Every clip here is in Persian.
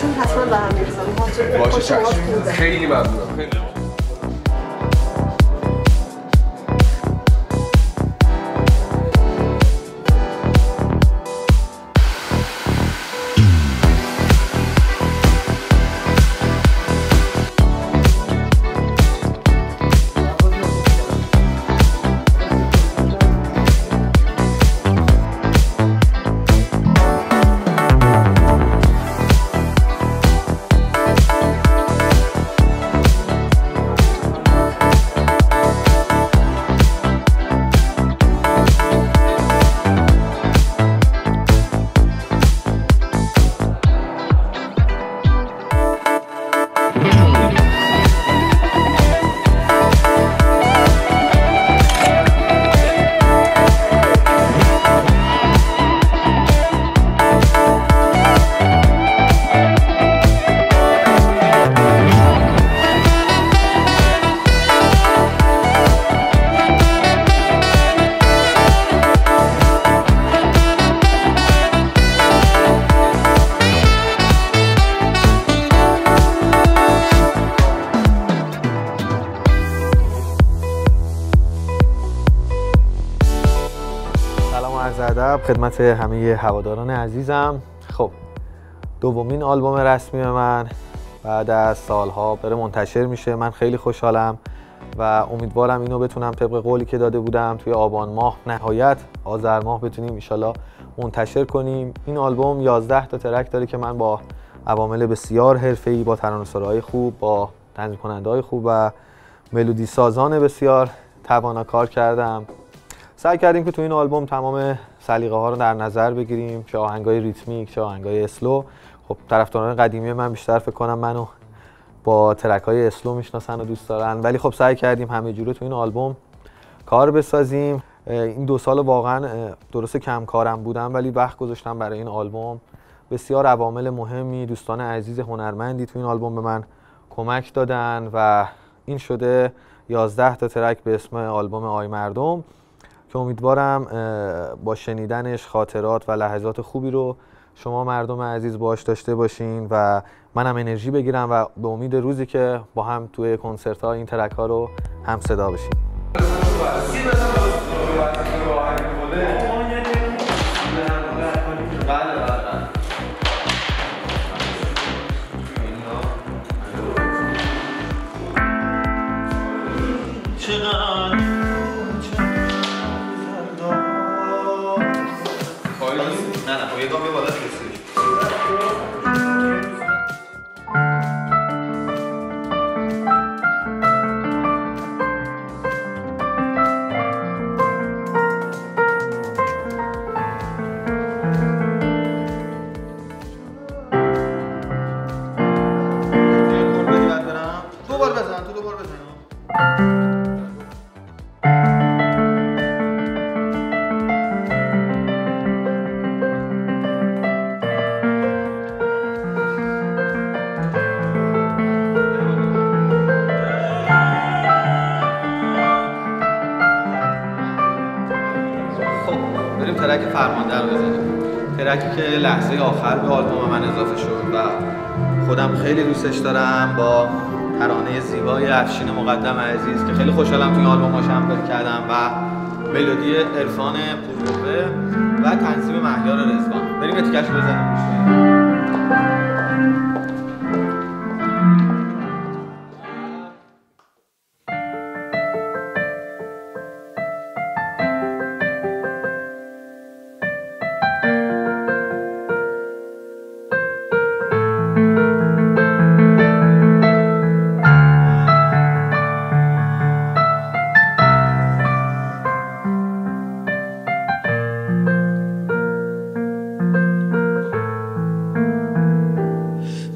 چون حتما به هم می‌رسن. باشه چشم. خیلی ممنونم. خدمت همه هواداران عزیزم. خب دومین آلبوم رسمی من بعد از سالها داره منتشر میشه. من خیلی خوشحالم و امیدوارم اینو بتونم طبق قولی که داده بودم توی آبان ماه نهایت آذر ماه بتونیم ان شاءالله منتشر کنیم. این آلبوم 11 تا ترک داره که من با عوامل بسیار حرفه‌ای، با ترانه‌سرای خوب، با تنظیم کننده‌های خوب و ملودی سازان بسیار توانا کار کردم. سعی کردیم که تو این آلبوم تمام سلیقه ها رو در نظر بگیریم، چه آهنگای ریتمیک چه آهنگای اسلو. خب طرفداران قدیمی من بیشتر فکر کنم منو با ترک های اسلو میشناسن و دوست دارن، ولی خب سعی کردیم همه جوره تو این آلبوم کار بسازیم. این 2 سال واقعا درست کم کارم بودم ولی وقت گذاشتم برای این آلبوم. بسیار عوامل مهمی، دوستان عزیز هنرمندی تو این آلبوم به من کمک دادن و این شده 11 تا ترک به اسم آلبوم آی مردم که امیدوارم با شنیدنش خاطرات و لحظات خوبی رو شما مردم عزیز باهاش داشته باشین و منم انرژی بگیرم و به امید روزی که با هم توی کنسرت ها این ترک ها رو هم صدا بشیم. ترک فرمانده رو بزنیم. ترکی که لحظه آخر به آلبوم من اضافه شد و خودم خیلی دوستش دارم، با ترانه زیبای افشین مقدم عزیز که خیلی خوشحالم توی آلبومش همکاری کردم و ملودی عرفان پورقوه و تنظیم مهیار رضوان. بریم تیکش رو بزنیم.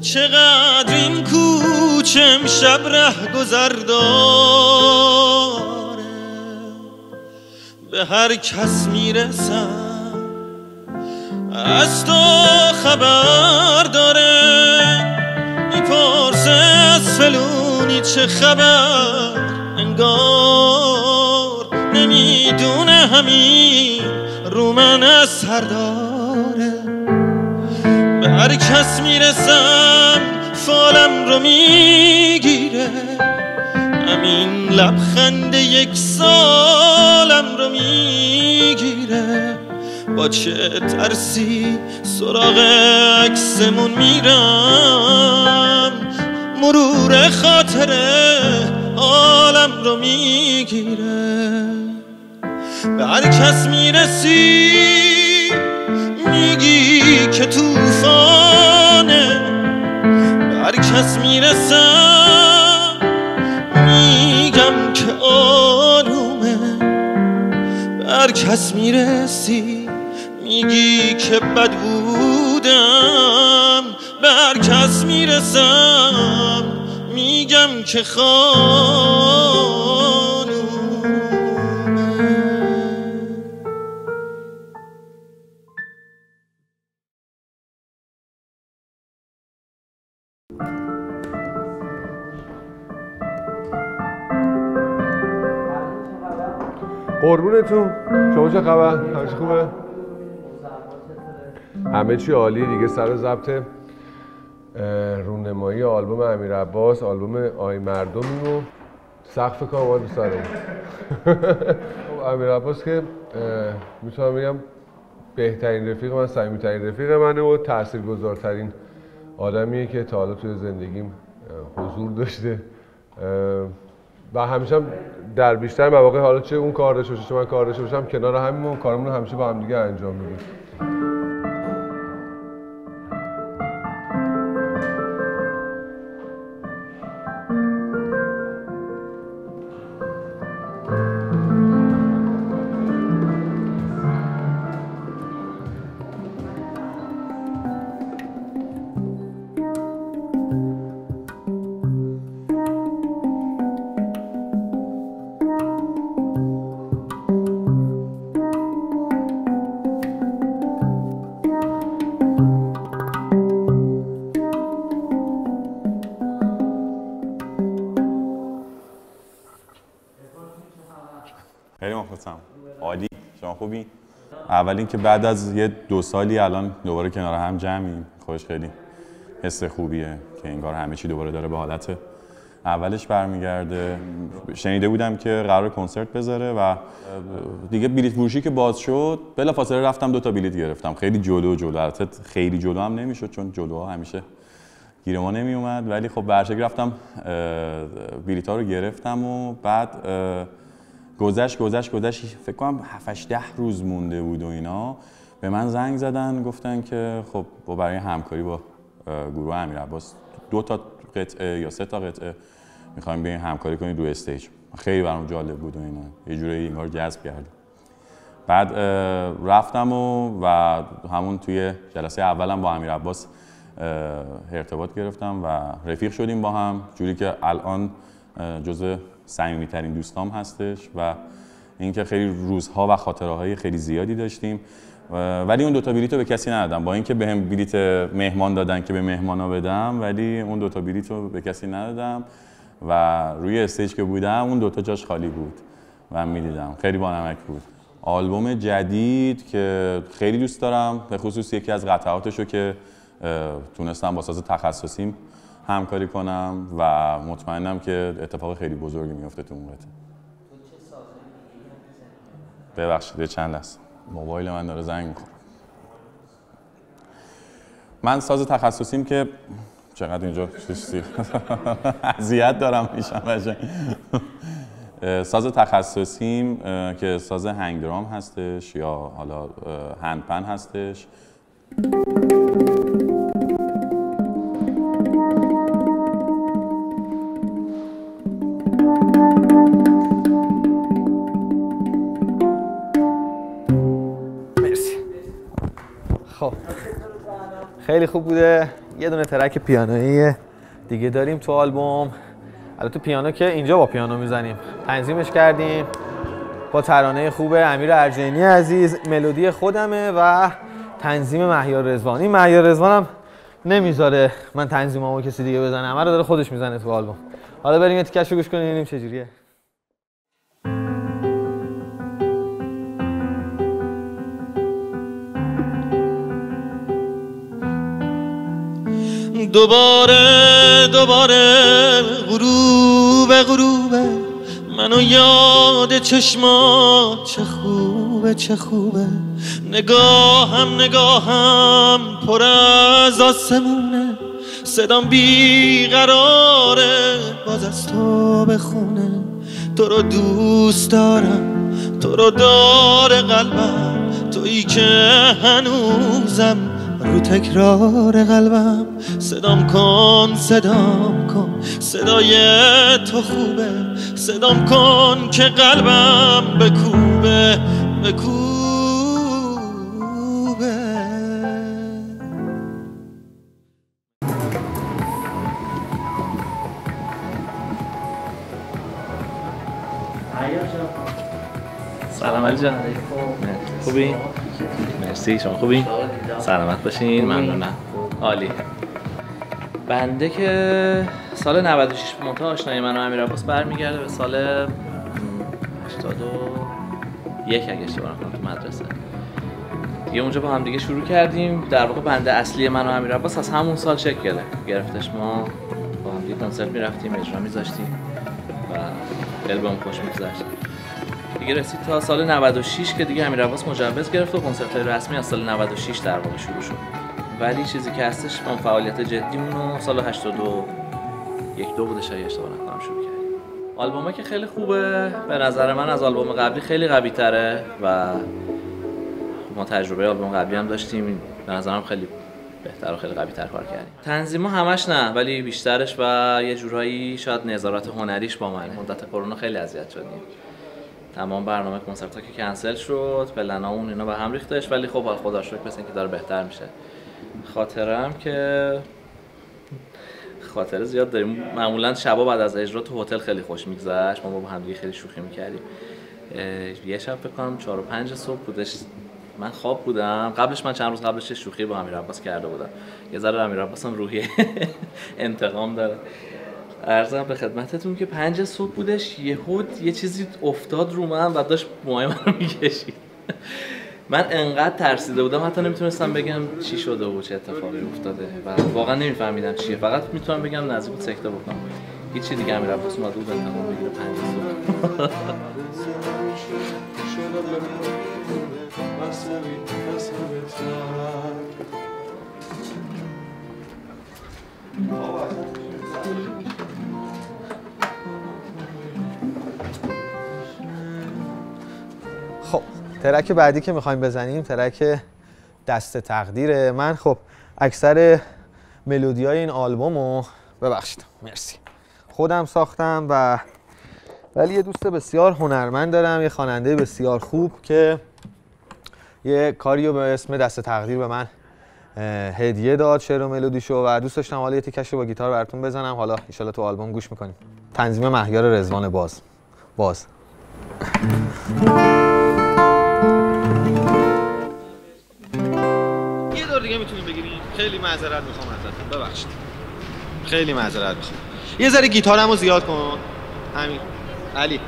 چقدر این کوچه امشب ره گذر داره، به هر کس میرسم از تو خبر داره، میپرسه از فلونی چه خبر، انگار نمیدونه همین رو من اثر داره، به هر هر کس میرسم فالم رو میگیره، همین لبخند یک سالم رو میگیره. با چه ترسی سراغ عکسمون میرم، مرور خاطره عالم رو میگیره. به هر کس میرسی میگی که توفانه، به هر کس میرسم میگم که آرومه. به هر کس میرسی میگی که بد بودم، به هر کس میرسم میگم که خانومه. قربونتون، شما چه خبر؟ همه چی خوبه؟ همه چی عالی دیگه. سر ضبط رونمایی آلبوم امیرعباس، آلبوم آی مردمیم و سقف کار اومد به سرمون. امیرعباس که میتونم بگم بهترین رفیق من، صمیمی‌ترین رفیق منه و تاثیرگذارترین آدمیه که تا حالا توی زندگیم حضور داشته و همیشه هم در بیشتر مواقع، حالا چه اون کار داشته باشه چه من کار داشته باشم، کنار همین کارمون رو همیشه با هم دیگه انجام میدیم. خیلی مخلصم. عالی. شما خوبی؟ اول اینکه بعد از یه 2 سالی الان دوباره کنار هم جمعیم، خودش خیلی حس خوبیه که انگار همه چی دوباره داره به حالت اولش برمیگرده. شنیده بودم که قرار کنسرت بذاره و دیگه بلیط فروشی که باز شد بلافاصله رفتم 2 تا بلیط گرفتم. خیلی جلو البته خیلی جلو هم نمیشد چون جلوها همیشه گیر ما نمی اومد، ولی خب برشک رفتم بلیط‌ها رو گرفتم و بعد گذشت فکر کنم 7-8-10 روز مونده بود و اینا به من زنگ زدن گفتن که خب برای همکاری با گروه امیرعباس 2 تا قطعه یا 3 تا قطعه می‌خوایم بیاین همکاری کنید دو استیج. خیلی برام جالب بود و اینا، یه جوری انگار جذب کرد. بعد رفتم و همون توی جلسه اولم با امیرعباس ارتباط گرفتم و رفیق شدیم با هم، جوری که الان جزو صمیمی‌ترین دوستام هستش و اینکه خیلی روزها و خاطره‌های خیلی زیادی داشتیم. ولی اون 2 تا بلیط رو به کسی ندادم، با اینکه بهم بلیط مهمان دادن که به مهمانا بدم، ولی اون 2 تا بلیط رو به کسی ندادم و روی استیج که بودم اون 2 تا جاش خالی بود و می‌دیدم. خیلی بانمک بود. آلبوم جدید که خیلی دوست دارم، به خصوص یکی از قطعاتشو که تونستم با ساز تخصصیم همکاری کنم و مطمئنم که اتفاق خیلی بزرگی میفته تو اون قطعه. ببخشید چند لحظه موبایل من داره زنگ می‌خوره. من ساز تخصصیم که چقدر اینجا چیزی اذیت دارم میشم باشه. ساز تخصصیم که ساز هنگ درام هستش یا حالا هندپن هستش. خب خیلی خوب بوده. یه دونه ترک پیانویی دیگه داریم تو آلبوم. البته پیانو که اینجا با پیانو میزنیم، تنظیمش کردیم با ترانه خوب امیر ارجینی عزیز، ملودی خودمه و تنظیم مهیار رضوان. این مهیار رضوانم نمیذاره من تنظیمامو کسی دیگه بزنه، همه رو داره خودش میزنه تو آلبوم. حالا بریم یه تیکش رو گوش کنیم ببینیم چجوریه. دوباره غروبه منو یاد چشمات چه خوبه نگاهم پر از آسمونه صدام بیقراره باز از تو بخونه تو رو دوست دارم تو رو داره قلبم تویی که هنوزم رو تکرار قلبم صدام کن صدای تو خوبه صدام کن که قلبم بکوبه سلام علی جان، خوبی؟ مرسی، شما خوبی؟ سلامت باشین، ممنونم. عالی. بنده که سال 96 منتها آشنایی من و امیرعباس برمیگرده به سال 81 اگه اشتباه نکنم تو مدرسه. یه اونجا با هم دیگه شروع کردیم. در واقع بنده اصلی من و امیرعباس از همون سال شکل گرفتش. ما با هم دیگه کنسرت میرفتیم، اجرا میذاشتیم و دل بهمون خوش میگذشت. دیگه رسید تا سال 96 که دیگه امیرعباس مجوز گرفت و کنسرت‌های رسمی از سال 96 در واقع شروع شد. ولی چیزی که هستش ما فعالیت جدیمون رو سال 81 بودش اگه اشتباه نکنم شروع کردیم. آلبومه که خیلی خوبه، به نظر من از آلبوم قبلی خیلی قوی‌تره و ما تجربه آلبوم قبلی هم داشتیم، به نظرم خیلی بهتر و خیلی قوی‌تر کار کردیم. تنظیم‌ها همش نه، ولی بیشترش و یه جورایی شاید نظارت هنریش با من. مدت کرونا خیلی اذیت شدیم. تمام برنامه کنسرت‌ها که کنسل شد، پلنامون اینا به هم ریختش، ولی خب خدا رو شکر مثل اینکه داره بهتر میشه. خاطرم که خاطره زیاد داریم. معمولا شبا بعد از اجرا تو هتل خیلی خوش میگذشت. ما با هم دیگه خیلی شوخی می‌کردیم. یه شب فکر کنم 4 و 5 صبح بودش. من خواب بودم. قبلش من چند روز قبلش شوخی با امیرعباس کرده بودم. یه ذره امیرعباس هم روحیه انتقام داره. عرضم به خدمتتون که 5 صبح بودش، یه چیزی افتاد رو من و داشت موهای من رو میکشید. من انقدر ترسیده بودم حتی نمیتونستم بگم چی شده و چه اتفاقی افتاده و واقعا نمیفهمیدم چیه. فقط میتونم بگم نزدیک بود سکته بکنم. هیچی دیگه امیرعباس اومده بود انتقام بگیره 5 صبح. خب ترک بعدی که میخوایم بزنیم ترک دست تقدیره. من خب اکثر ملودیای این آلبومو ببخشید مرسی خودم ساختم ولی یه دوست بسیار هنرمند دارم، یه خواننده بسیار خوب که یه کاریو به اسم دست تقدیر به من هدیه داد، شعر و ملودیشو، و دوست داشتم حالا یه تیکش رو با گیتار براتون بزنم. حالا ان شاءالله تو آلبوم گوش میکنیم. تنظیم مهیار رضوان باز. یه دور دیگه میتونیم بگیریم. خیلی معذرت میخوام ازتون، ببخشید. خیلی معذرت میخوام. یه ذره گیتارمو زیاد کن. همین. علی.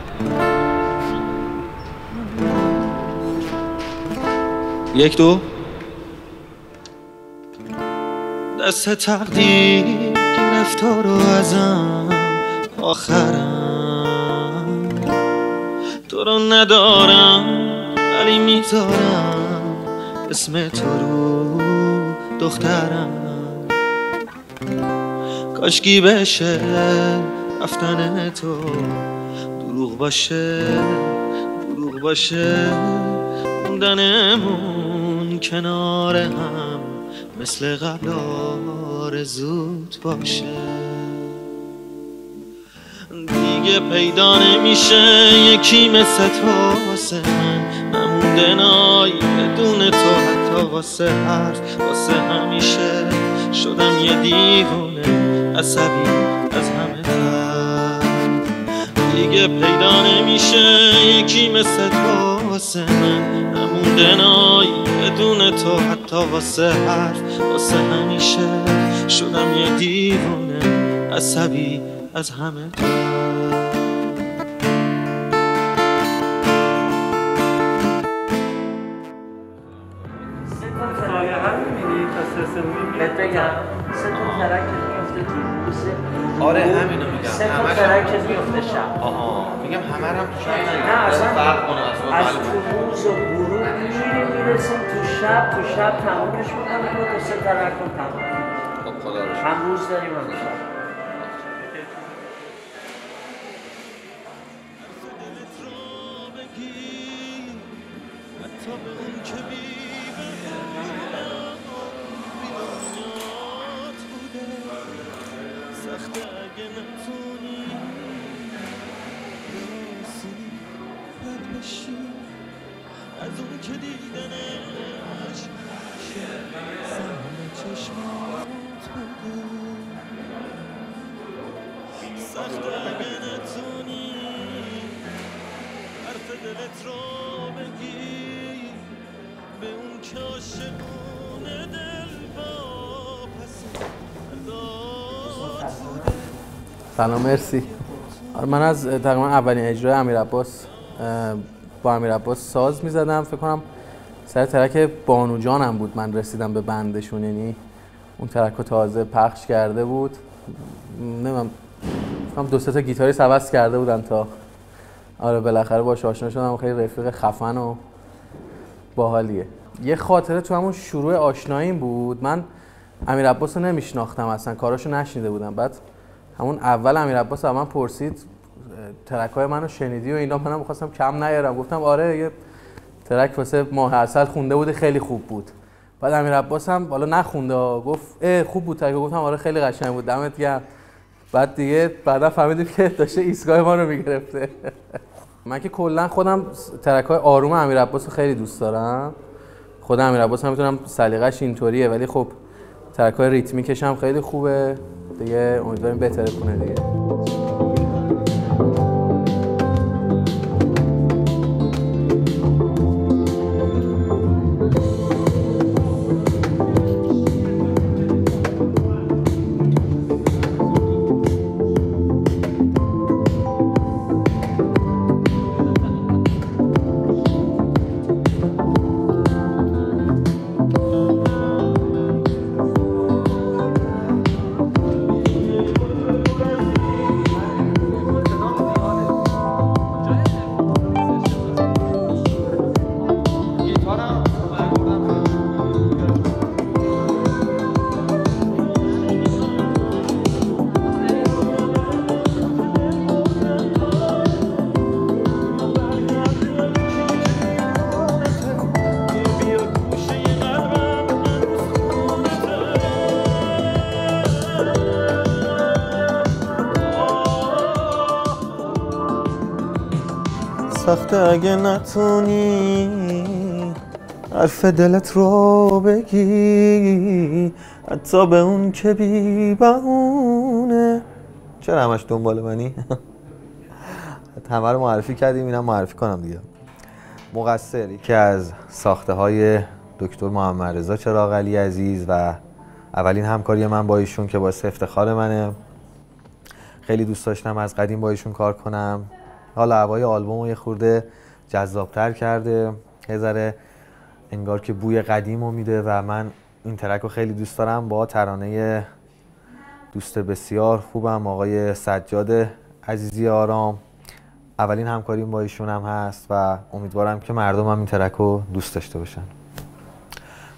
یک دو. دست تقدیر گرفت رو ازم آخرم، تو رو ندارم ولی میذارم اسم تو رو دخترم. کاشکی بشه رفتن تو دروغ باشه موندنمون کنار هم مثل قبل آرزوت باشه. دیگه پیدا نمیشه یکی مثل تو واسه من، نمونده نایی بدون تو حتی واسه حرف، واسه همیشه شدم یه دیوونه عصبی از همه تر. دیگه پیدا نمیشه یکی مثل تو واسه من، نمونده نایی بدون تو حتی واسه حرف، واسه همیشه شدم یه دیوونه عصبی از همه تر. همین میگی تا سه بهت بگم 3 تا ترک میفته تو روز. آره همینو میگم. 3 تا ترک میفته شب. آها میگم همه رو تو شب نه اصلا فرق کنه از تو روز و غروب میرسیم تو شب تمامش میکنم و 2 3 ترک رو تمام. خب خدا رو هم روز داریم هم شب. از اون که دیدنش سهم چشمات بوده سخت اگه نتونی حرف دلت رو بگی به اون که عاشقونه دل با پس داد بوده. سلام مرسی. من از تقریبا اولین اجرای امیرعباس با امیرعباس ساز میزدم. فکر کنم سر ترک بانو جانم بود من رسیدم به بندشون، یعنی اون ترک رو تازه پخش کرده بود. نمیدونم فکر کنم 2-3 تا گیتاریست عوض کرده بودن تا آره بالاخره باهاش آشنا شدم. خیلی رفیق خفن و باحالیه. یه خاطره تو همون شروع آشناییم بود. من امیرعباس رو نمیشناختم اصلا، کاراشو نشنیده بودم. بعد همون اول امیرعباس از من پرسید ترک‌های منو شنیدی و اینا. منم می‌خواستم کم نیارم، گفتم آره یه ترک واسه ماه عسل خونده بود خیلی خوب بود. بعد امیرعباس هم حالا نخونده گفت خوب بود ترک. گفتم آره خیلی قشنگ بود دمت گرم. بعد دیگه بعدا فهمیدیم که داشته ایستگاه ما رو میگرفته. من که کلا خودم ترک‌های آروم امیرعباس رو خیلی دوست دارم. خود امیرعباس هم میتونم سلیقه‌اش اینطوریه، ولی خب ترک‌های ریتمیکش هم خیلی خوبه دیگه. امیدواریم بهتره کنه دیگه. سخته اگه نتونی حرف دلت رو بگی حتی به اون که بی بهونه. چرا همش دنبال منی؟ همه رو معرفی کردیم، اینم معرفی کنم دیگه. مقصر یکی از ساخته های دکتر محمد رضا چراغعلی عزیز و اولین همکاری من با ایشون که باعث افتخار منه. خیلی دوست داشتم از قدیم با ایشون کار کنم. حالا هوای آلبوم رو یه خورده جذاب‌تر کرده، یه ذره انگار که بوی قدیم رو میده و من این ترک رو خیلی دوست دارم. با ترانه دوست بسیار خوبم آقای سجاد عزیزی آرام. اولین همکاریم با ایشون هم هست و امیدوارم که مردم هم این ترک رو دوست داشته باشن.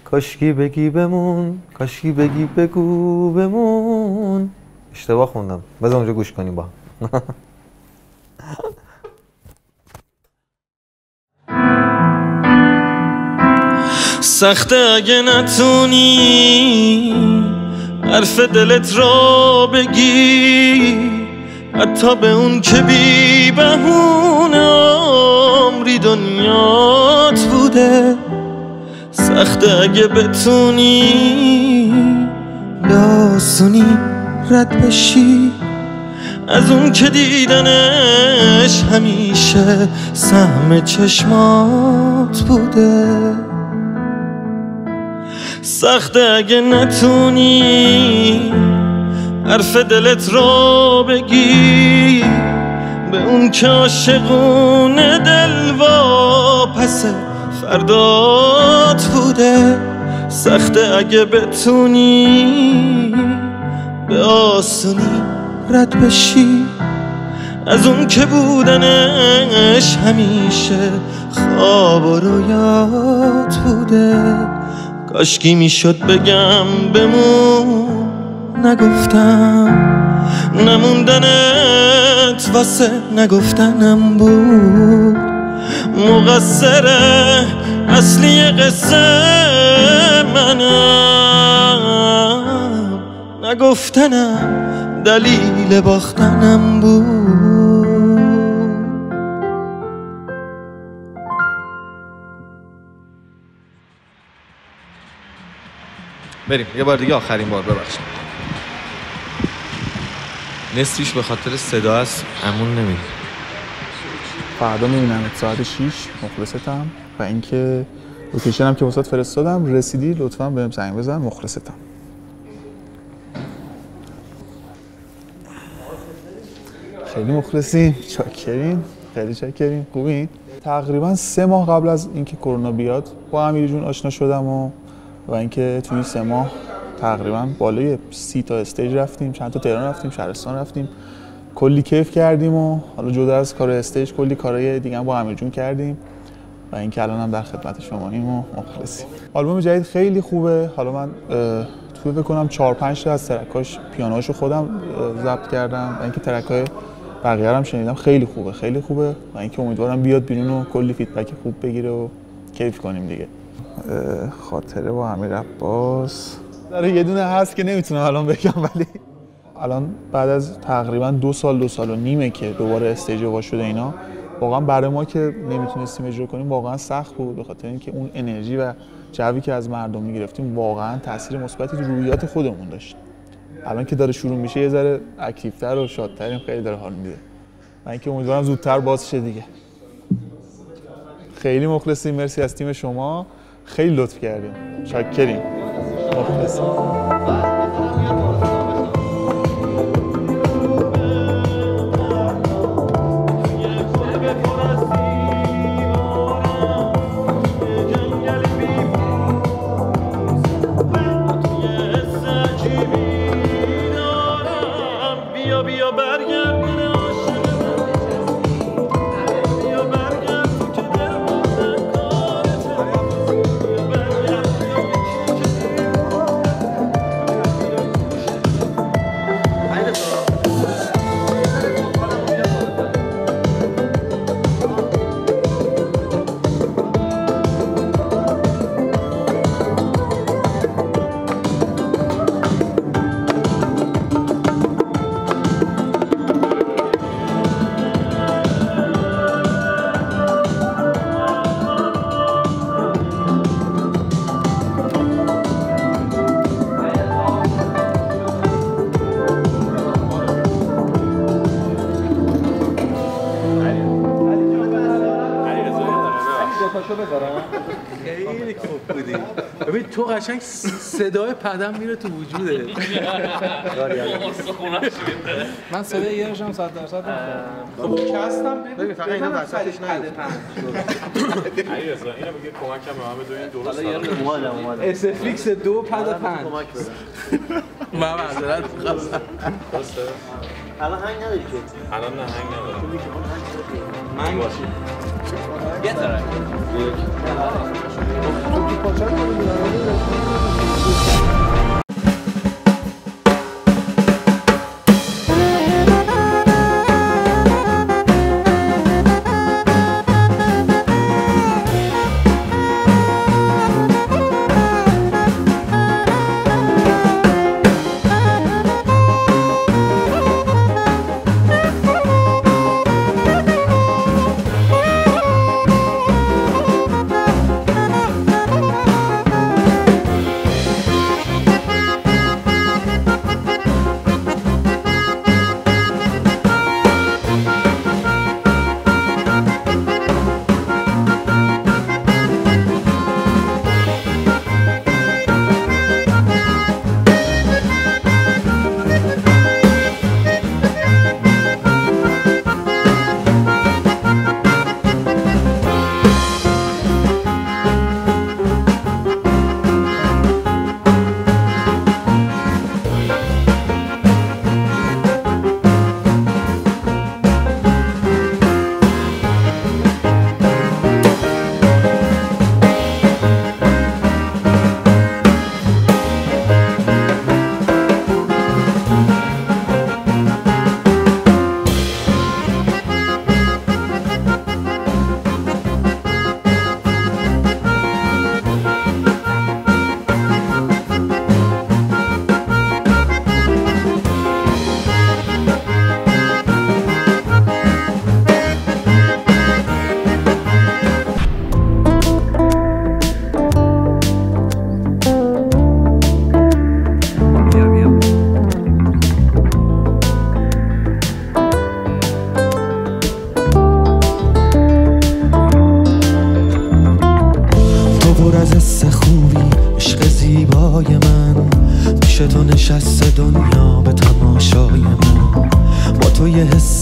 کاشکی بگی بمون، کاشکی بگی بگو بمون. اشتباه خوندم، بذار اونجا گوش کنیم با سخته اگه نتونی حرف دلت رو بگی حتی به اون که بی بهونه عمری دنیات بوده. سخته اگه بتونی لاسونی رد بشی از اون که دیدنش همیشه سهم چشمات بوده. سخته اگه نتونی حرف دلت رو بگی به اون که عاشقونه دل وا پس فردات بوده. سخته اگه بتونی به آسونی رد بشی از اون که بودنش همیشه خواب و رویات بوده. کاشکی میشد بگم بمون، نگفتم. نموندنت واسه نگفتنم بود. مقصره اصلی قصه منم، نگفتنم دلیل باختنم بود. بریم یه بار دیگه، آخرین بار، ببخشید. نصفیش به خاطر صدا است، امون نمیدی. فردا میبینم ساعت 6 مخلصتم و اینکه لوکیشن هم که واسات فرستادم رسیدی لطفاً بهم زنگ بزن. مخلصتم. خیلی مخلصیم، چاکرین، خیلی چاکرین. خوبین؟ تقریبا 3 ماه قبل از اینکه کرونا بیاد با امیری جون آشنا شدم و اینکه توی 3 ماه تقریبا بالای 30 تا استیج رفتیم، چند تا تهران رفتیم، شهرستان رفتیم، کلی کیف کردیم و حالا جدا از کار استیج کلی کارهای دیگه هم با امیر جون کردیم و اینکه الان هم در خدمت شماییم و مخلصیم. آلبوم جدید خیلی خوبه. حالا من توی بکنم 4-5 تا از ترکاش پیانوهاشو خودم ضبط کردم و اینکه ترکای بقیه هم شنیدم خیلی خوبه، خیلی خوبه و اینکه امیدوارم بیاد بیرون و کلی فیدبک خوب بگیره و کیف کنیم دیگه. خاطره با امیر عباس داره یه دونه هست که نمیتونم الان بگم، ولی الان بعد از تقریبا 2 سال و نیمه که دوباره استیج وا شده اینا، واقعا برای ما که نمیتونستیم اجرا کنیم واقعا سخت بود، به خاطر اینکه اون انرژی و جوی که از مردم میگرفتیم واقعا تاثیر مثبتی تو روحیات خودمون داشت. الان که داره شروع میشه یه ذره اکتیوتر و شادتریم، خیلی داره حال میده و اینکه امیدوارم زودتر باز شه دیگه. خیلی مخلصیم، مرسی از تیم شما، خیلی لطف کردیم، شاکریم. مخلصیم. خیلی خوب بودی. ببین تو قشنگ صدای پدم میره تو وجوده. من صدای یه روشم 100% خب کستم ببین فقط اینا وسطش نیفت. علیرضا اینو بگیر کمکم به من بدونین درست اومدم اسفیکس 2 پد 5 کمک بده. من معذرت می‌خوام. درسته؟ الان هنگ نداری که؟ الان نه هنگ نداره. من باشی. یه طرف.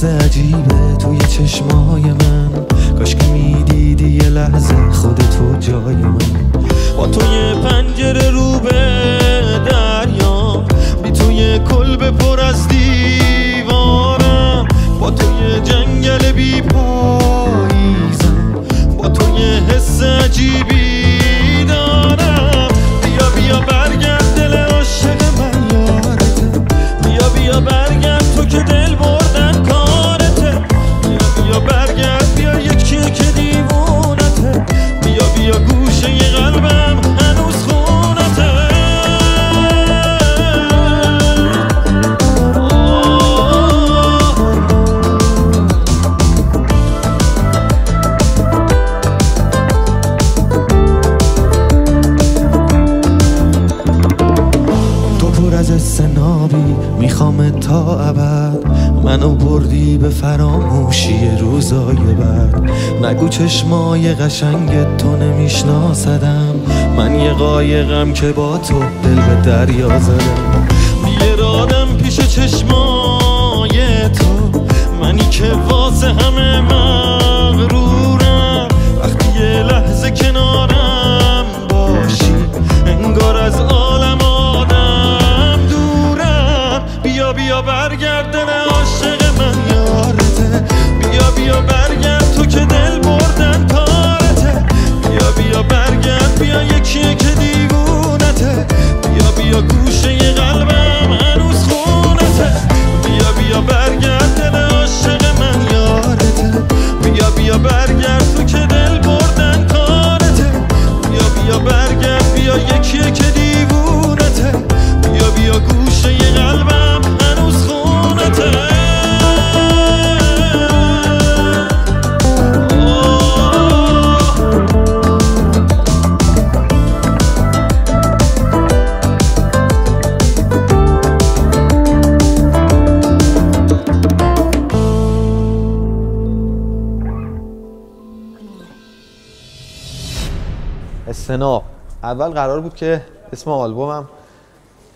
حس عجیبه توی چشمای من، کاش که میدیدی یه لحظه خودتو جای من. با توی پنجره رو به دریا، بی توی کلبه پر از دیوارم، با توی جنگل بی پاییزم، با توی حس عجیبی دارم. بیا بیا برگرد دل عاشق من یارته، بیا بیا برگرد تو که دل بردن کارته، بیا بیا برگرد بیا یکی که دیوونته، بیا بیا گوشه ی قلبم هنوز خونته. از سنابی میخوام تا ابد، منو بردی به فراموشی روزای بعد. نگو چشمای قشنگ تو نمیشناسدم، من یه قایقم که با تو دل به دریا زدم. بیرادم پیش چشمای تو، منی که واسه همه مغرورم. وقتی یه لحظه کنارم باشی انگار از عالم بیا بیا برگرد دل عاشق من یارته، بیا بیا برگرد تو که دل بردن کارته، بیا بیا برگرد بیا یکی که دیوونته، بیا بیا گوشه ی قلبم هنوز خونته. بیا بیا برگرد دل عاشق من یارته، بیا بیا برگرد تو که دل بردن کارته، بیا بیا برگرد بیا یکی که دیوونته، بیا بیا گوشه ی قلبم هنوز خونته. حسناب. اول قرار بود که اسم آلبومم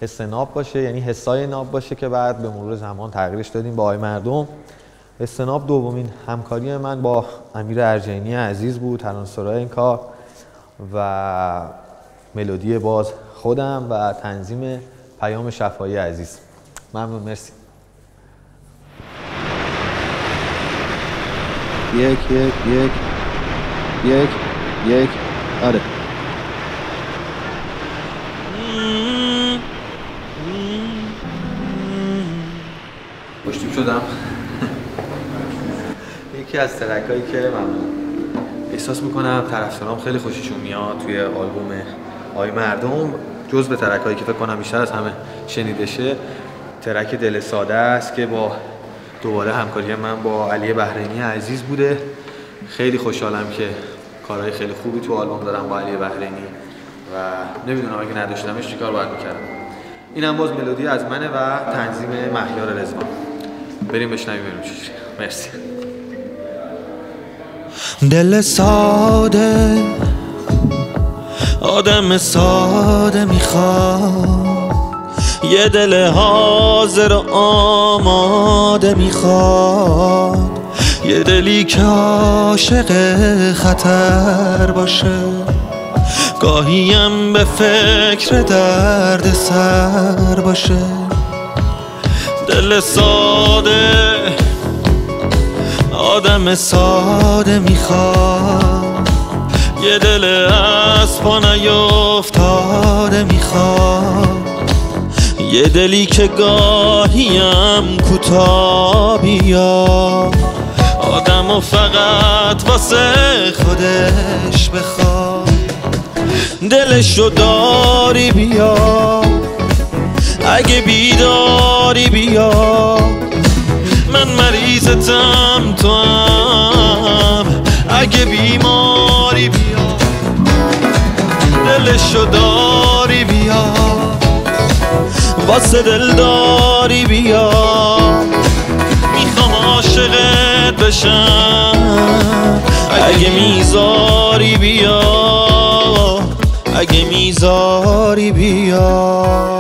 حسناب باشه، یعنی حسای ناب باشه، که بعد به مرور زمان تغییرش دادیم با آی مردم. حسناب دومین همکاری من با امیر ارجینی عزیز بود، ترانه‌سرای این کار، و ملودی باز خودم و تنظیم پیام شفایی عزیز. ممنون، مرسی. یک آره. خوشتیپ شدم. یکی از ترکایی که من احساس میکنم طرفدارام خیلی خوششون میاد توی آلبوم آی مردم، جز به ترکایی که فکر کنم بیشتر از همه شنیده شه، ترک دل ساده است که با دوباره همکاری من با علی بحرینی عزیز بوده. خیلی خوشحالم که کارهای خیلی خوبی تو آلبوم دارم با علی بحرینی و نمیدونم اگه نداشتمش چیکار باید میکردم. اینم باز ملودی از منه و تنظیم مهیار رضوان. بریم بشنویم بریم چجوری. مرسی. دل ساده آدم ساده میخواد، یه دل حاضر و آماده میخواد، یه دلی که عاشق خطر باشه، گاهیم به فکر درد سر باشه. دل ساده آدم ساده میخواد، یه دل از پا نیفتاده میخواد، یه دلی که گاهیم کوتاه بیاد، آدمو فقط واسه خودش بخواد. دلشو داری بیا، اگه بیداری بیا، من مریضتم تو هم اگه بیماری بیا. دلشو داری بیا، واسه دلداری بیا، میخوام عاشقت بشم، اگه میذاری بیا، اگه میذاری بیا.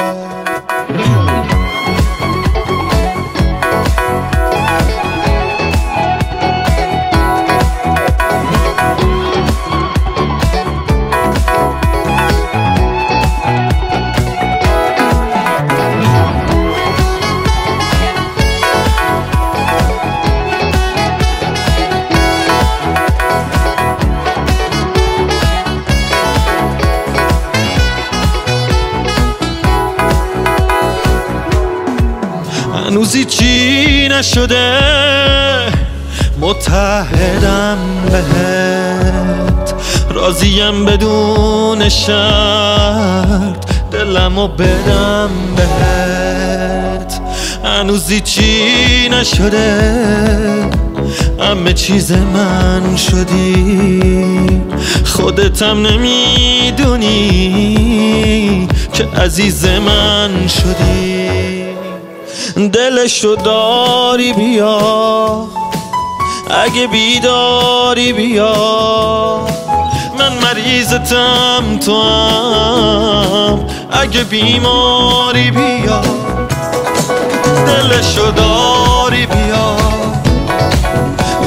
هنوزی چی نشده متحدم بهت راضیم بدون شرط دلمو بدم بهت هنوزی چی نشده همه چیز من شدی خودتم نمیدونی که عزیز من شدی دلشو داری بیا اگه بیداری بیا من مریضتم تو هم اگه بیماری بیا دلشو داری بیا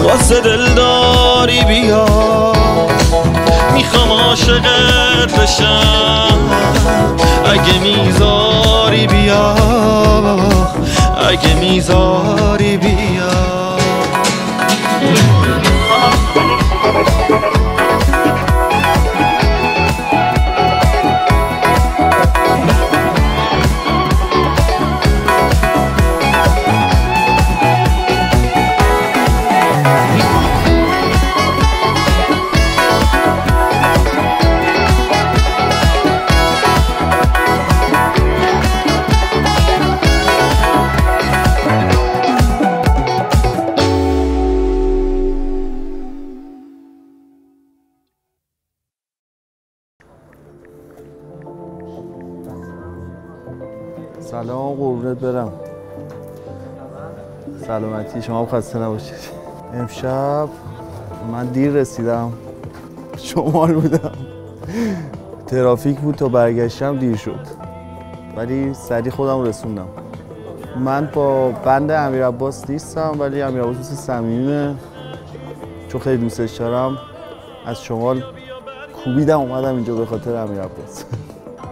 واسه دل داری بیا میخوام عاشقت بشم اگه میذاری بیا اگه میذاری بیا سلام قربونت برم. سلامتی شما خسته نباشید. امشب من دیر رسیدم، شمال بودم، ترافیک بود تا برگشتم دیر شد ولی سریع خودم رسوندم. من با بند امیرعباس نیستم ولی امیرعباس دوست صمیمیمه چون خیلی دوستش دارم. از شمال کوبیدم اومدم اینجا به خاطر امیرعباس.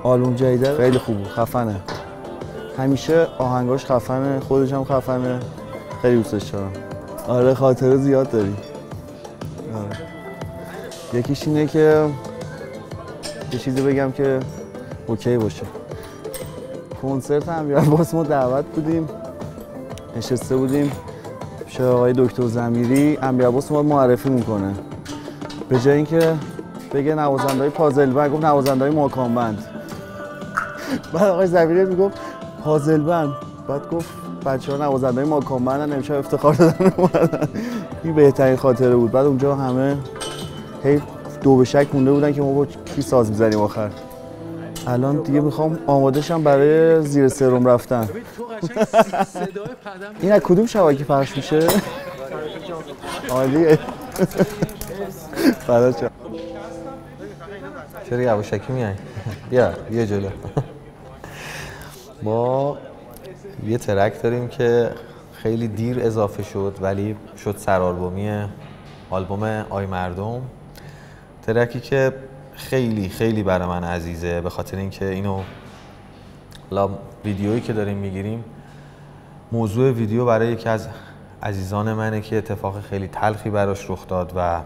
آلبوم جدید خیلی خوبه، خفنه، همیشه آهنگاش خفنه، خودش هم خفنه، خیلی دوستش دارم. آره خاطره زیاد داری. آره. یکیش اینه که یه چیزی بگم که اوکی باشه. کنسرت امیرعباس ما دعوت بودیم، نشسته بودیم پیش آقای دکتر ضمیری. امیرعباس ما معرفی میکنه، به جای اینکه بگه نوازنده‌های پازل بند گفت نوازنده‌های ماکان بند. بعد آقای ضمیری میگفت پازل بند، بعد گفت بچه‌ها نوازنده‌های ماکان بندن امشب افتخار دادن اومدن. این بهترین خاطره بود. بعد اونجا همه هی دو به شک مونده بودن که ما با کی ساز می‌زنیم آخر. الان دیگه میخوام آماده شم برای زیر سرم رفتن. این از کدوم شبکه پخش میشه؟ عالیه. فدات شم. چرا یواشکی میای؟ بیا جلو. ما یه ترک داریم که خیلی دیر اضافه شد ولی شد سرآلبومی آلبوم آی مردم. ترکی که خیلی خیلی برای من عزیزه به خاطر اینکه اینو ویدیویی که داریم میگیریم موضوع ویدیو برای یکی از عزیزان منه که اتفاق خیلی تلخی براش رخ داد و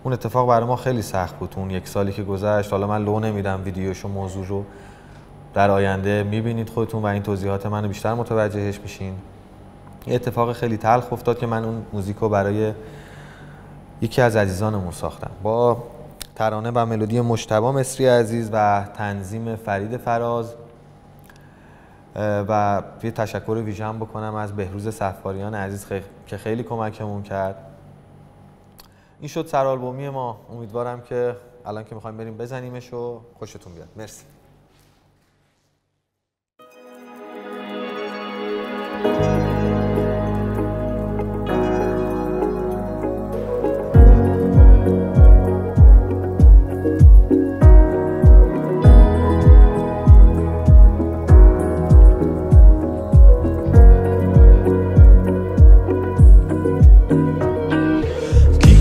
اون اتفاق برای ما خیلی سخت بود. اون یک سالی که گذشت، حالا من لو نمیدم ویدیوشو، موضوع رو در آینده میبینید خودتون و این توضیحات منو بیشتر متوجهش میشین. یه اتفاق خیلی تلخ افتاد که من اون موزیکو برای یکی از عزیزانمون ساختم با ترانه و ملودی مجتبی مصری عزیز و تنظیم فرید فراز و یه تشکر ویژه هم بکنم از بهروز صفاریان عزیز که خیلی کمکمون کرد. این شد سرآلبومی ما. امیدوارم که الان که میخوایم بریم بزنیمش و خوشتون بیاد. مرسی.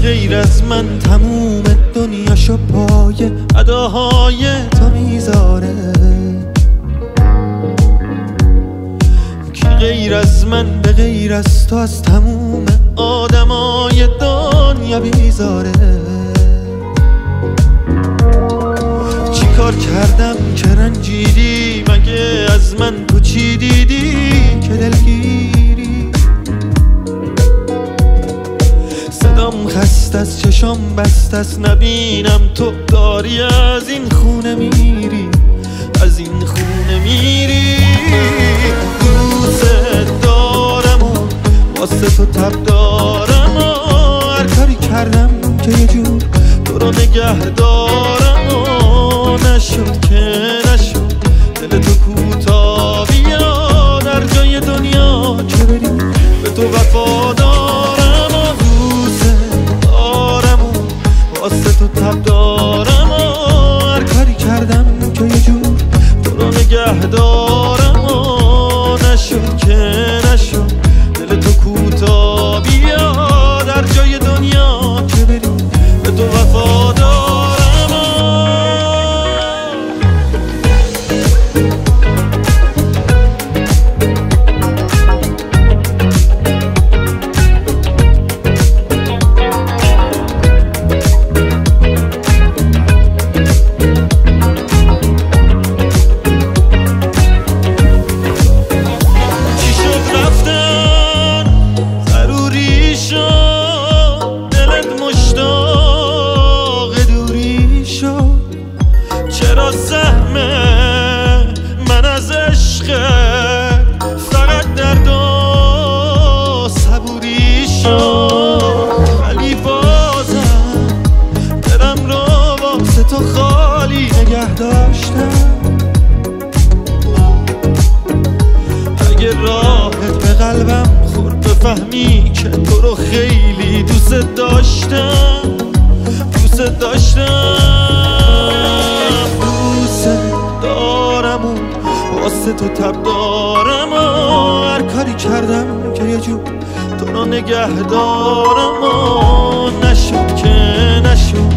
غیر از من تموم دنیاشو پای اداهای تو میذاره، کی غیر از من به غیر از تو از تموم آدمای دنیا بیزاره. چی کار کردم که رنجیدی؟ مگه از من تو چی دیدی که که دلگیری. صدام خست از چشام بست است نبینم تو داری از این خونه میری، از این خونه میری. دوست دارم و واسه تو تب دارم و هر کاری کردم که یه جور تو رو نگه دارم و نشد که نشد دل تو کوتا بیا در جای دنیا که بریم به تو وفادارم و دوست دارم و واسه تو تب دارم و هر کاری کردم که یه جور تو رو نگه دارم و نشد که نشد دل تو کوتا بیا در جای دنیا که بریم به تو وفادارم. فهمی که تو رو خیلی دوست داشتم، دوست داشتم، دوست دارم و واسه تو تب دارم و هر کاری کردم که یه جور تو رو نگه دارم و نشد که نشد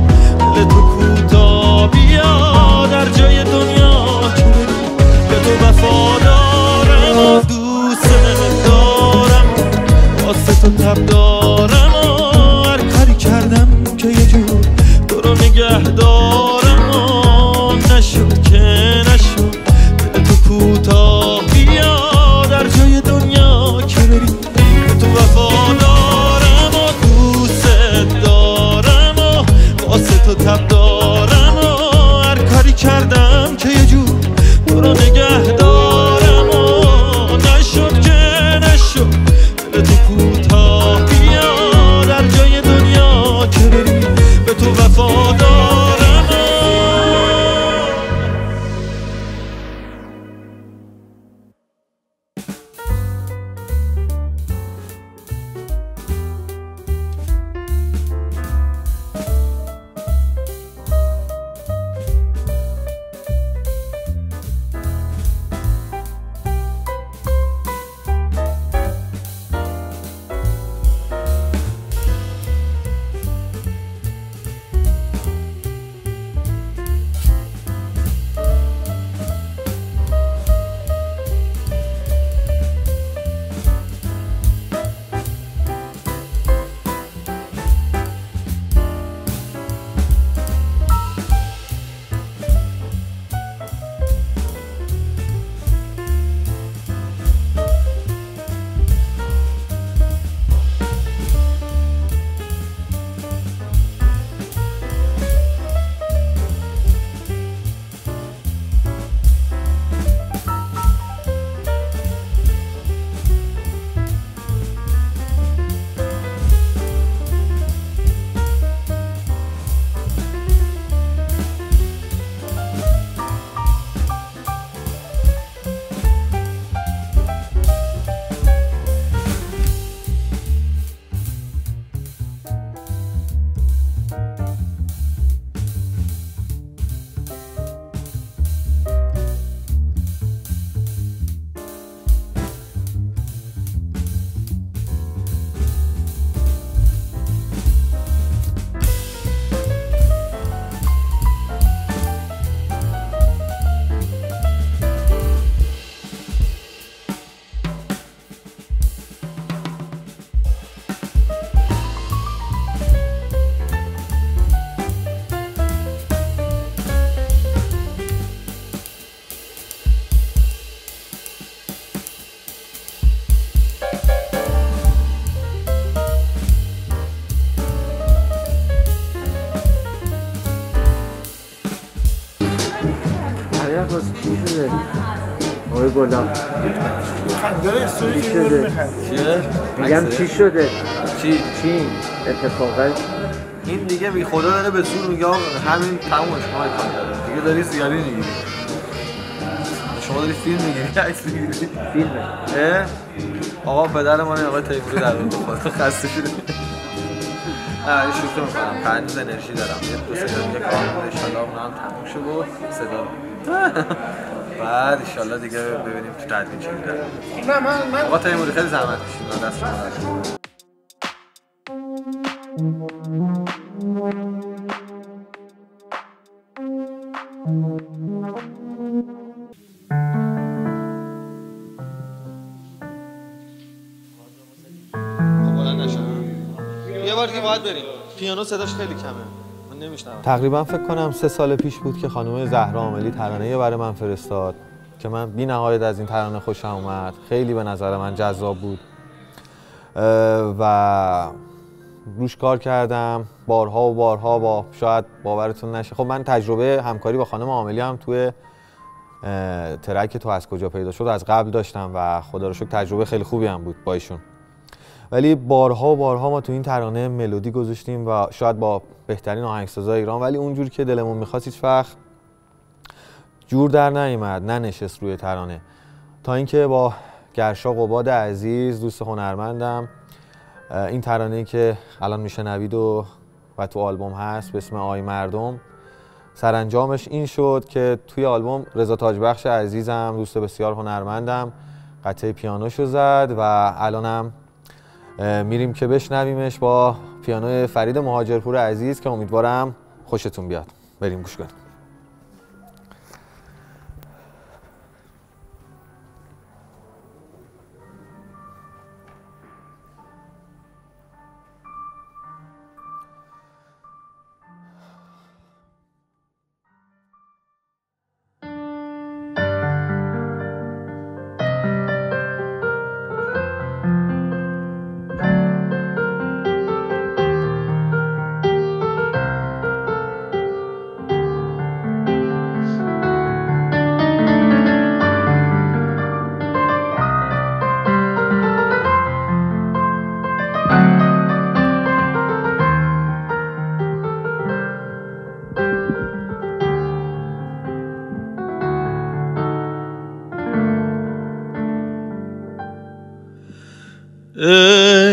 دل تو کوتا بیا در جای دنیا که بریم به تو وفادارم و دوست دارم واسه تو تب دارم و هر کاری کردم که یه جور تو رو نگه دارم و نشد که نشد دل تو کوتاه بیا در جای دنیا که بریم به تو وفادارم و عباس چی شده؟ آقای گلاب چی شده؟ میگم چی شده؟ چی اتفاقا این دیگه بی خدا داره به زور میگه همین تمومش ما کار دیگه داری سیگاری میگیری. شما داری فیلم میگیری، عکس میگیری. فیلمه. آقا پدر ما آقای تیموری در اون بخواد خسته شده. نه شوخی میکنم، هنوز انرژی دارم. یه 2-3 دقیقه کار می‌کنم ان شاءالله اونم تموم شه و صدا بعد ان شاءالله دیگه ببینیم تو تدوین چی میشه. نه من آقا تیموری خیلی زحمت کشیدین، دست شما درد. یه بار دیگه باید بریم. پیانو صداش خیلی کمه. من نمیشنوم. تقریبا فکر کنم 3 سال پیش بود که خانم زهرا عاملی ترانه‌ای برای من فرستاد که من بی‌نهایت از این ترانه خوشم اومد. خیلی به نظر من جذاب بود. و روش کار کردم بارها و بارها با شاید باورتون نشه. خب من تجربه همکاری با خانم عاملی هم توی ترک تو از کجا پیدا شد از قبل داشتم و خدا رو شکر تجربه خیلی خوبی هم بود با ایشون. ولی بارها و بارها ما تو این ترانه ملودی گذاشتیم و شاید با بهترین آهنگسازای ایران، ولی اونجوری که دلمون می‌خواست هیچ وقت جور در نیامد، ننشست روی ترانه. تا اینکه با گرشا قباد عزیز دوست هنرمندم این ترانه‌ای که الان میشنوید و تو آلبوم هست به اسم آی مردم، سرانجامش این شد که توی آلبوم رضا تاجبخش عزیزم دوست بسیار هنرمندم قطعه پیانوشو زد و الانم میریم که بشنویمش با پیانو فرید مهاجرپور عزیز که امیدوارم خوشتون بیاد. بریم گوش کنیم.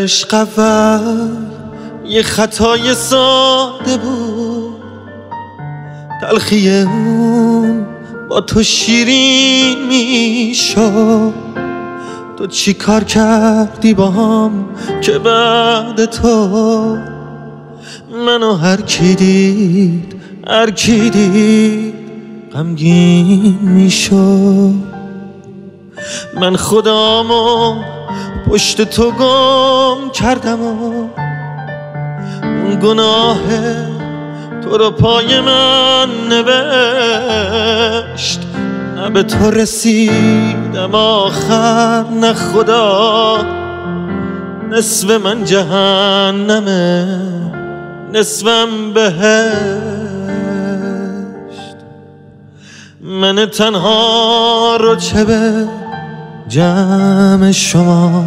عشق اول یه خطای ساده بود، تلخی اون با تو شیرین میشد. تو چی کار کردی با هم که بعد تو منو هر کی دید غمگین میشد. من خودمو پشت تو گم کردم و اون گناه تو رو پای من نوشت. نه به تو رسیدم آخر نه خدا، نصف من جهنمه نصفم بهشت. من تنها رو چه به جمع شما،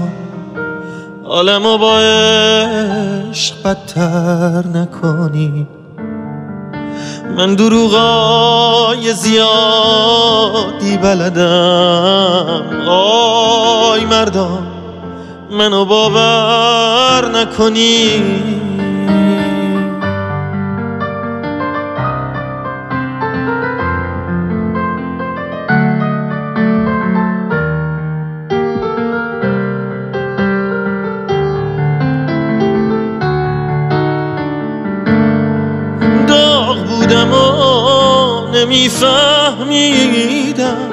عالمو با عشق بدتر نکنی. من دروغای زیادی بلدم، آی مردم منو باور نکنی. بودم و نمیفهمیدم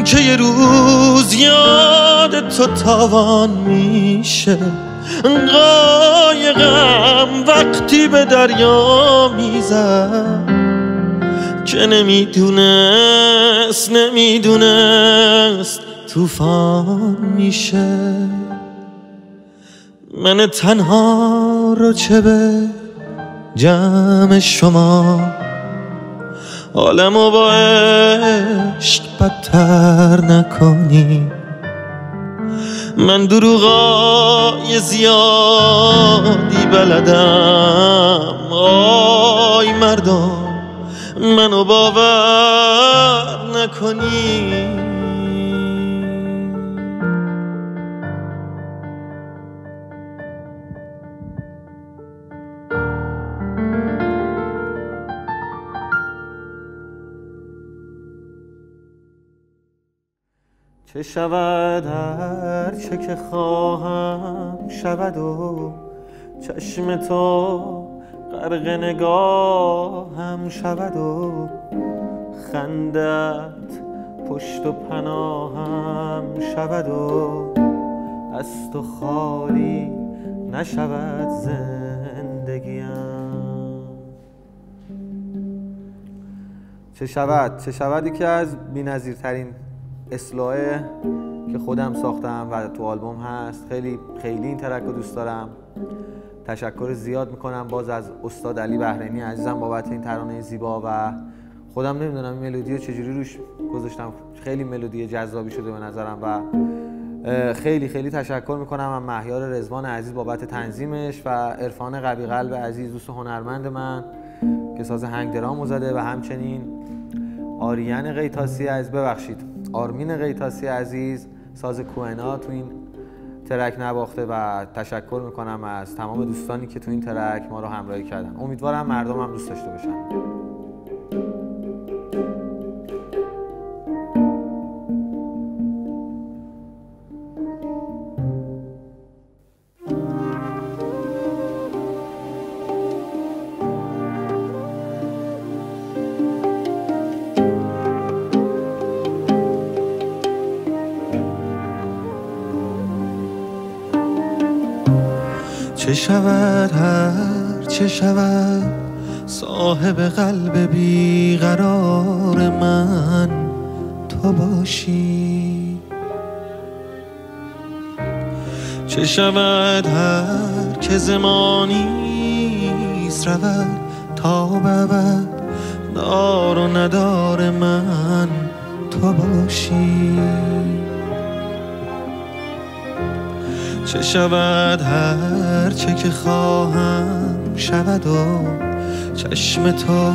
که یه روز یاد تو تاوان میشه. قایقم وقتی به دریا میزد که نمیدونست طوفان میشه. من تنها رو چه به جمع شما، حالمو با عشق بدتر نکنی. من دروغای زیادی بلدم، آی مردم منو باور نکنی. چه شود هر چه که خواهم شود و چشم تو غرق نگاهم شود و خندت پشت و پناهم شود و از تو خالی نشود زندگیم. چه شود یکی از بی‌نظیرترین اصلاحه که خودم ساختم و تو آلبوم هست. خیلی این ترک رو دوست دارم. تشکر زیاد میکنم باز از استاد علی بحرینی عزیزم بابت این ترانه زیبا و خودم نمیدونم این ملودی رو چجوری روش گذاشتم. خیلی ملودی جذابی شده به نظرم و خیلی تشکر میکنم از مهیار رضوان عزیز بابت تنظیمش و عرفان قوی قلب عزیز دوست هنرمند من که ساز هنگ درامو زده و همچنین آرمین قیتاسی عزیز ساز کوهنا تو این ترک نواخته و تشکر میکنم از تمام دوستانی که تو این ترک ما رو همراهی کردن. امیدوارم مردم هم دوست داشته باشن. چه شود هر چه شود صاحب قلب بیقرار من تو باشی. چه شود هر که زمانیست رود تا ببد دار و ندار من تو باشی. چه شود هر چه که خواهم شود و چشم تو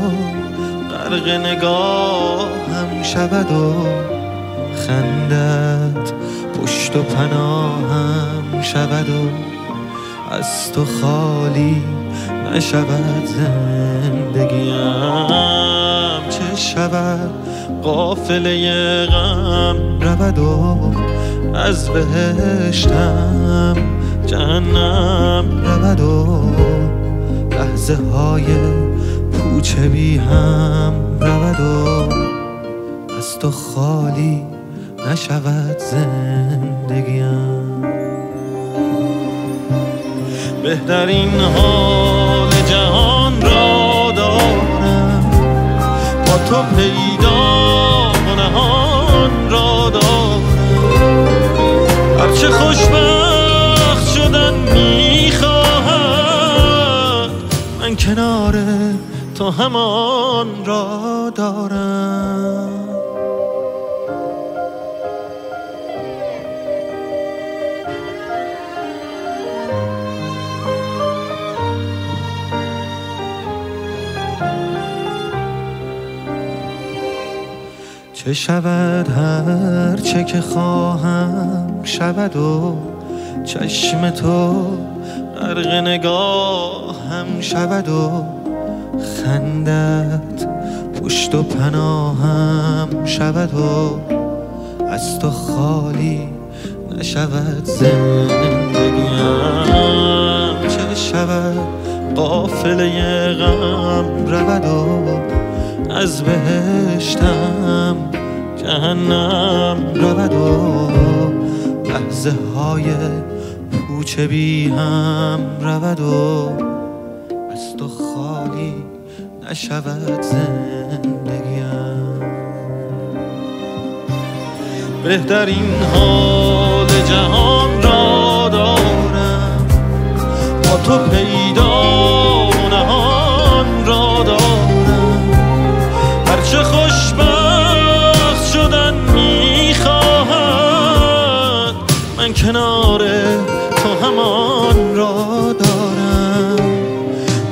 غرق نگاهم شود و خندت پشت و پناهم شود و از تو خالی نشود زندگیم. چه شود قافله غم رود و از بهشتم جهنم رود و لحظه های پوچ بی هم رود و از تو خالی نشود زندگیم. بهترین حال جهان را دارم با تو پیدا و نهان را دارم. هرچه خوشبخت شدن میخواهد من کنار تو همان را دارم. چه شود هر چه که خواهم شود و چشم تو غرق نگاهم شود و خندت پشت و پناهم شود و از تو خالی نشود زندگیم. چه شود قافله غم رود و از بهشتم جهنم رود و لحظه های پوچ بی هم رود و از تو خالی نشود زندگیم. بهترین حال جهان را دارم با تو پیدا و نهان را دارم. هرچه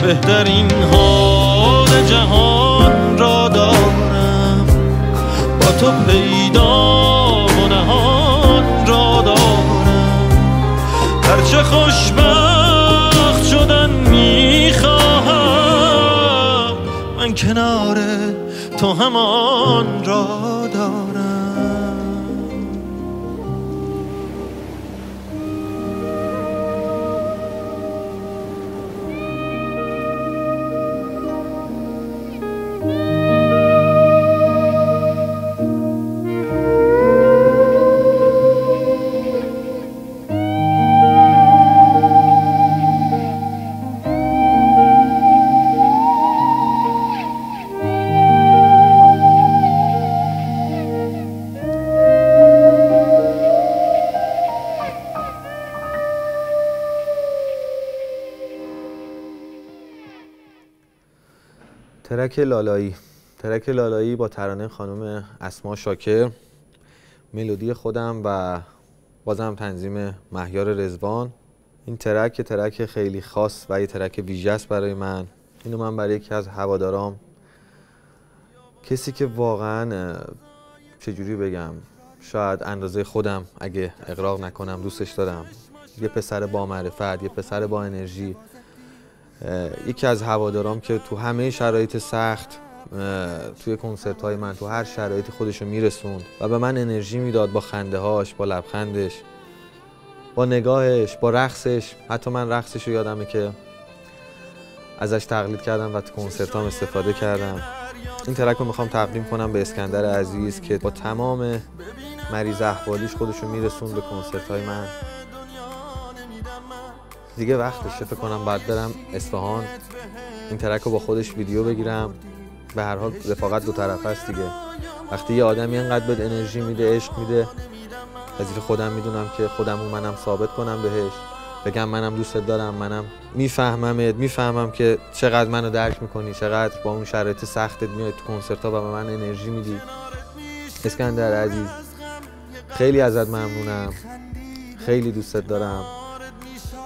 بهترین حال جهان را دارم، با تو پیدا و نهان را دارم. هرچه خوشبخت شدن میخواهم، من کنار تو همان را دارم. ترک لالایی با ترانه خانم اسما شاکر، ملودی خودم و بازم تنظیم مهیار رضوان. این ترک خیلی خاص و یه ترک ویژه است برای من. اینو من برای یکی از هوادارام، کسی که واقعا چجوری بگم، شاید اندازه خودم اگه اغراق نکنم دوستش دارم، یه پسر با معرفت، یه پسر با انرژی، یکی از هوادارام که تو همه شرایط سخت توی کنسرت های من تو هر شرایطی خودشو میرسوند و به من انرژی میداد با خنده هاش، با لبخندش، با نگاهش، با رقصش. حتی من رقصش رو یادمه که ازش تقلید کردم و تو کنسرت هم استفاده کردم. این ترک رو میخوام تقدیم کنم به اسکندر عزیز که با تمام مریض احوالیش خودشو میرسوند به کنسرت های من. دیگه وقتشه، فکر کنم باید برم اصفهان این ترک رو با خودش ویدیو بگیرم. به هر حال رفاقت دو طرفه است دیگه. وقتی یه آدمی اینقدر بهت انرژی میده، عشق میده، وظیفه خودم میدونم که خودم و منم ثابت کنم بهش، بگم منم دوستت دارم، منم میفهممت، میفهمم که چقدر منو درک میکنی، چقدر با اون شرایط سختت میای تو کنسرت‌ها و به من انرژی میدی. اسکندر عزیز خیلی ازت ممنونم، خیلی دوستت دارم.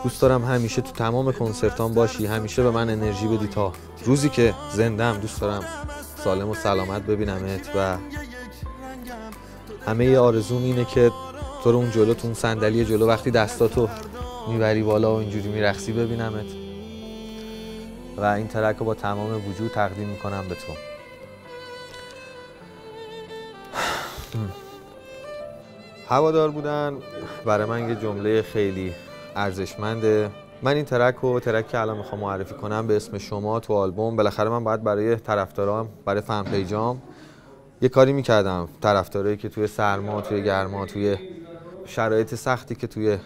دوست دارم همیشه تو تمام کنسرتام باشی، همیشه به من انرژی بدی تا روزی که زندم. دوست دارم سالم و سلامت ببینمت و همه آرزوم اینه که تو رو اون جلو، تو اون صندلی جلو وقتی دستاتو میبری بالا و اینجوری میرقصی ببینمت. و این ترک رو با تمام وجود تقدیم میکنم به تو. هوادار بودن برای من یه جمله خیلی ارزشمنده. من این ترک که الان میخوام معرفی کنم به اسم شما تو آلبوم، بالاخره من باید برای طرفدارام، برای فن پیجام یه کاری میکردم. طرفدارایی که توی سرما، توی گرما، توی شرایط سختی که توی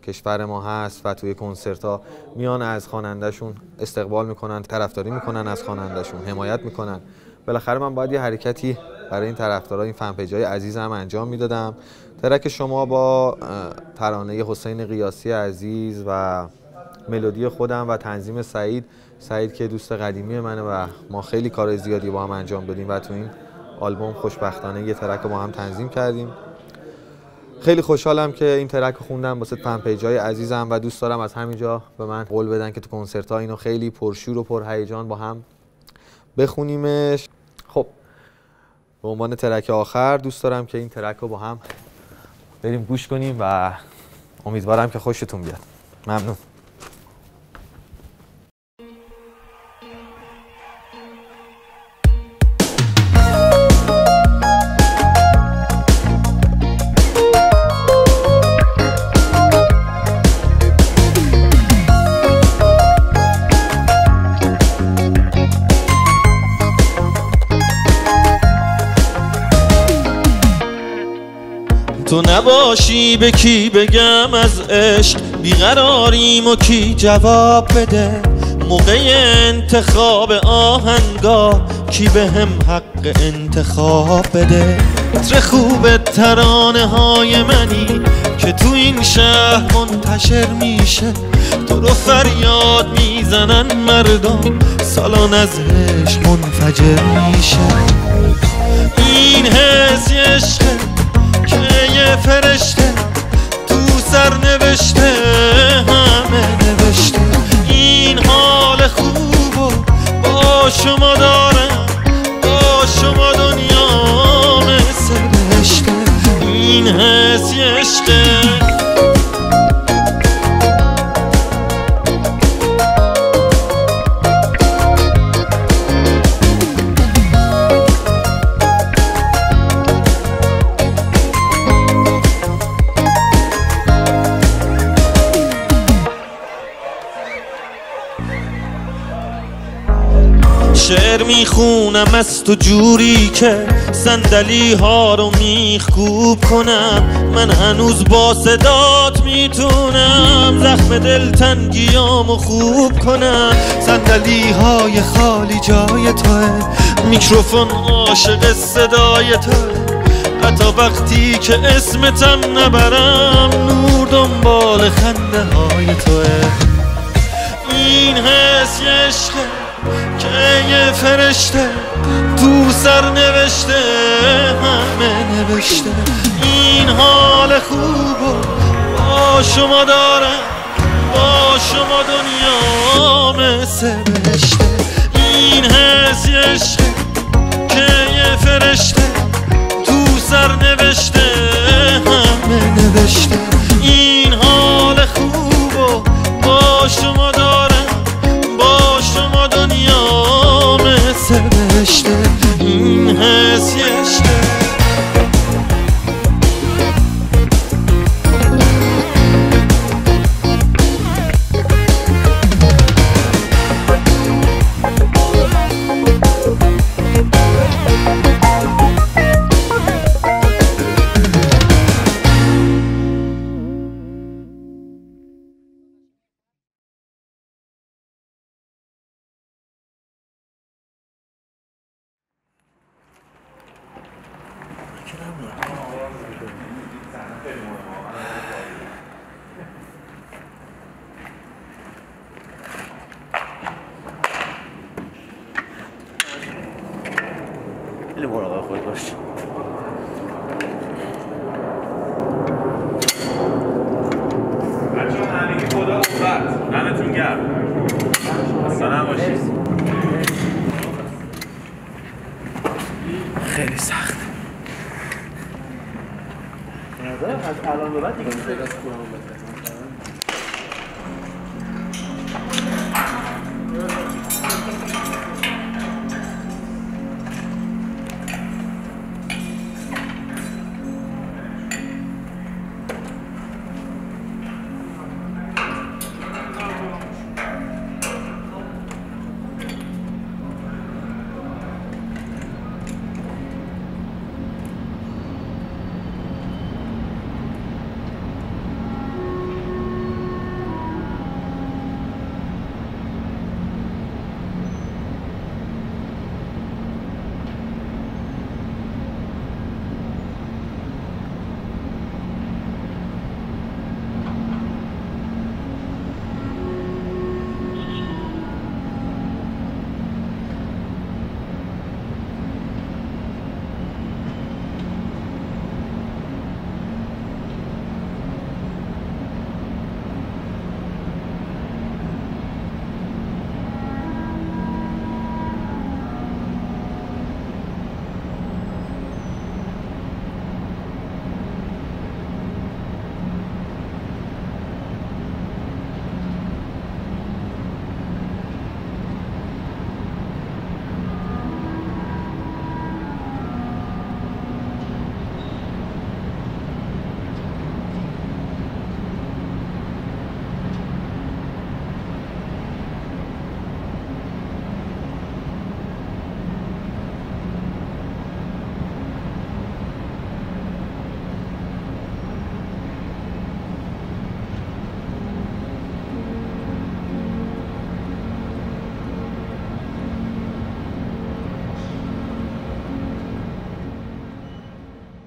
کشور ما هست و توی کنسرت‌ها میان از خواننده‌شون استقبال میکنن، طرفداری میکنن از خواننده‌شون، حمایت میکنن. بالاخره من باید یه حرکتی برای این طرفدارا، این فن پیجای عزیزم انجام میدادم. ترک شما با ترانه حسین قیاسی عزیز و ملودی خودم و تنظیم سعید که دوست قدیمی منه و ما خیلی کار زیادی با هم انجام دادیم و تو این آلبوم خوشبختانه یه ترک رو با هم تنظیم کردیم. خیلی خوشحالم که این ترک رو خوندم واسه فن پیجای عزیزم و دوست دارم از همینجا به من قول بدن که تو کنسرت‌ها اینو خیلی پرشور و پرهیجان با هم بخونیمش. خب به عنوان ترک آخر دوست دارم که این ترک رو با هم بریم گوش کنیم و امیدوارم که خوشتون بیاد. ممنون. تو نباشی به کی بگم از عشق بیقراریم و کی جواب بده، موقع انتخاب آهنگا کی به هم حق انتخاب بده. عطر خوب ترانه های منی که تو این شهر منتشر میشه، تو رو فریاد میزنن مردم، سالان از عشق منفجر میشه. این حس عشقه که یه فرشته تو سر نوشته، همه نوشته. این حال خوب شما دارم، با شما دنیا مثل عشقه، این حس یه عشقه. شعر میخونم از تو جوری که صندلی ها رو میخکوب کنم. من هنوز با صدات میتونم زخم دلتنگیامو خوب کنم. صندلی های خالی جای توه، میکروفون عاشق صدای توه. حتی وقتی که اسمتم نبرم نور دنبال خنده های توه. این حس یه عشقه که یه فرشته تو سر نوشته، همه نوشته. این حال خوبو با شما دارم، با شما دنیا مثل بهشته. این حس یه عشقه که یه فرشته تو سر نوشته، همه نوشته. این حال خوبو با شما دارم، با شما دنیا مثل بهشته. این حس یه عشقه. خیلی مراقب خود باش. بچه‌ها همگی خدا قوت، دمتون گرم. سلام باشید. خیلی سخت. از الان به بعد دیگه